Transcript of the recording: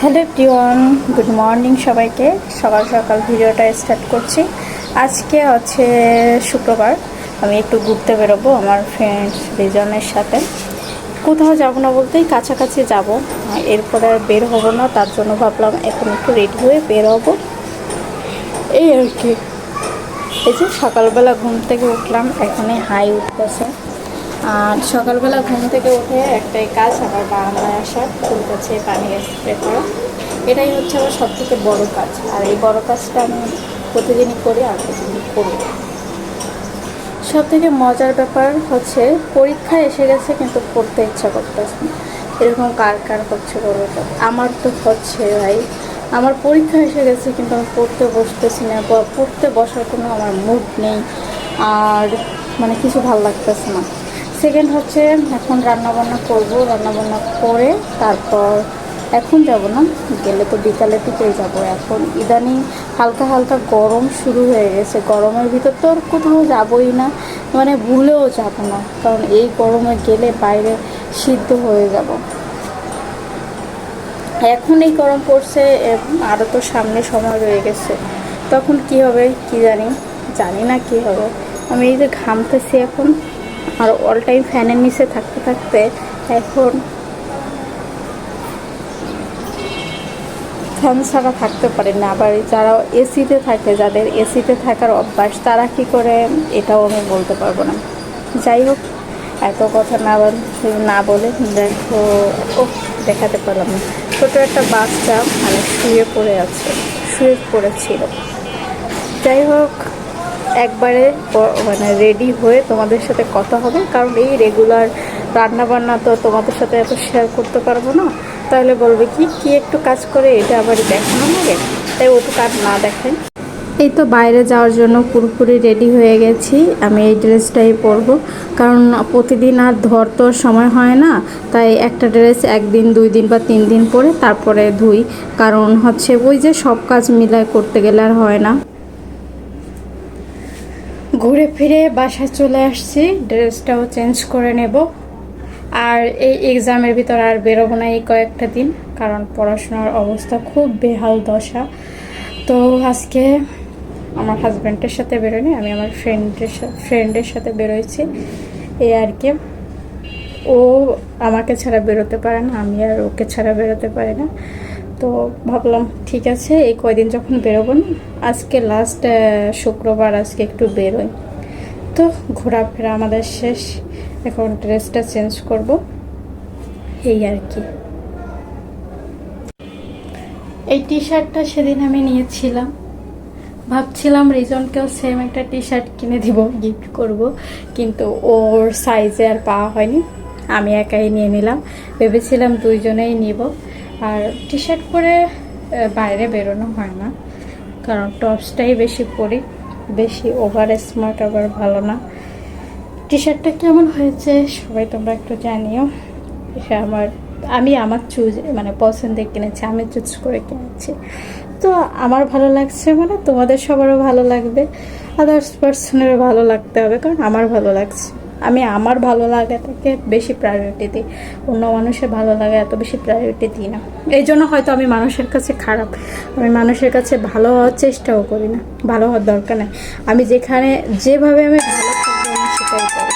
Hello everyone, good morning সবাইকে। সকাল সকাল ভিডিওটা স্টার্ট করছি। আজকে হচ্ছে শুক্রবার। আমি একটু ঘুরতে বেরোবো আমার ফ্রেন্ডস রিজনের সাথে। কোথাও যাব না বলতেই কাছাকাছি যাব, এরপরে আর বের হবো না। তার জন্য ভাবলাম এখন একটু রেডি হয়ে বের হবো, এই আর কি। এই যে সকালবেলা ঘুম থেকে উঠলাম, এখনই হাই উঠতেছে। আর সকালবেলা ঘুম থেকে উঠে একটাই কাজ, আমার বারান্দায় আসা, ফুল গাছে পানি স্প্রে করা। এটাই হচ্ছে আমার সবথেকে বড় কাজ। আর এই বড় কাজটা আমি প্রতিদিনই করি আর প্রতিদিন করি। সব থেকে মজার ব্যাপার হচ্ছে পরীক্ষা এসে গেছে কিন্তু পড়তে ইচ্ছা করতেছে না। এরকম কার কার হচ্ছে বলতো? আমার তো হচ্ছে ভাই। আমার পরীক্ষা এসে গেছে কিন্তু আমি পড়তে বসতেছি না, বা পড়তে বসার কোনো আমার মুড নেই। আর মানে কিছু ভালো লাগতেছে না। সেকেন্ড হচ্ছে এখন রান্নাবান্না করব, রান্নাবান্না করে তারপর এখন যাব না, গেলে তো বিকালের দিকেই যাব। এখন ইদানিং হালকা হালকা গরম শুরু হয়ে গেছে, গরমের ভিতর তো আর কোথাও যাবই না, মানে ভুলেও যাব না। কারণ এই গরমে গেলে বাইরে সিদ্ধ হয়ে যাব। এখন এই গরম পড়ছে, আরও তো সামনে সময় রয়ে গেছে, তখন কি হবে কি জানি না কি হবে। আমি এই যে ঘামতেছি এখন, আর অল টাইম ফ্যানের নিচে থাকতে থাকতে এখন ফ্যান ছাড়া থাকতে পারে না। আবার যারা এসিতে থাকে, যাদের এসিতে থাকার অভ্যাস, তারা কি করে এটাও আমি বলতে পারবো না। যাই হোক, এত কথা না বলে দেখো, ও দেখাতে পারলাম না। ছোটো একটা বাচ্চা মানে শুয়ে পড়েছিল। যাই হোক, একবারে মানে রেডি হয়ে তোমাদের সাথে কথা হবে, কারণ এই রেগুলার রান্নাবান্না তো তোমাদের সাথে এত শেয়ার করতে পারবো না। তাহলে বলবে কি একটু কাজ করে এটা আবার দেখানো লাগে, তাই ওটু কাজ না দেখাই। এই তো বাইরে যাওয়ার জন্য পুরোপুরি রেডি হয়ে গেছি। আমি এই ড্রেসটাই পরবো, কারণ প্রতিদিন আর ধরতে সময় হয় না। তাই একটা ড্রেস একদিন 2 দিন বা 3 দিন পরে তারপরে ধুই, কারণ হচ্ছে ওই যে সব কাজ মিলায় করতে গেলে আর হয় না। ঘুরে ফিরে বাসায় চলে আসছি, ড্রেসটাও চেঞ্জ করে নেব। আর এই এক্সামের ভিতর আর বেরোবো না এই কয়েকটা দিন, কারণ পড়াশোনার অবস্থা খুব বেহাল দশা। তো আজকে আমার হাজব্যান্ডের সাথে বেরোয়নি, আমি আমার ফ্রেন্ডের সাথে বেরোইছি, এই আর কি। ও আমাকে ছাড়া বেরোতে পারে না, আমি আর ওকে ছাড়া বেরোতে পারি না। তো ভাবলাম ঠিক আছে, এই কয়দিন যখন বেরোবো না, আজকে লাস্ট শুক্রবার, আজকে একটু বেরোই। তো ঘোরাফেরা আমাদের শেষ, এখন ড্রেসটা চেঞ্জ করব, এই আর কি। এই টি শার্টটা সেদিন আমি নিয়েছিলাম, ভাবছিলাম রিজনকেও সেম একটা টি শার্ট কিনে দিব, গিফট করব, কিন্তু ওর সাইজে আর পাওয়া হয়নি। আমি একাই নিয়ে নিলাম, ভেবেছিলাম দুইজনেই নিব। আর টি শার্ট পরে বাইরে বেরোনো হয় না, কারণ টপসটাই বেশি পরি, বেশি ওভার স্মার্ট আবার ভালো না। টি শার্টটা কেমন হয়েছে সবাই তোমরা একটু জানিও। আমি আমার চুজ মানে পছন্দে কিনেছি, আমি চুজ করে কিনেছি। তো আমার ভালো লাগছে মানে তোমাদের সবারও ভালো লাগবে, আদার্স পার্সনেরও ভালো লাগতে হবে, কারণ আমার ভালো লাগছে। আমি আমার ভালো লাগাটাকে বেশি প্রায়োরিটি দিই, অন্য মানুষের ভালো লাগা এত বেশি প্রায়োরিটি দিই না। এই জন্য হয়তো আমি মানুষের কাছে খারাপ, আমি মানুষের কাছে ভালো হওয়ার চেষ্টাও করি না, ভালো হওয়ার দরকার নেই। আমি যেভাবে আমি ভালো থাকবো আমি সেটাই করবো।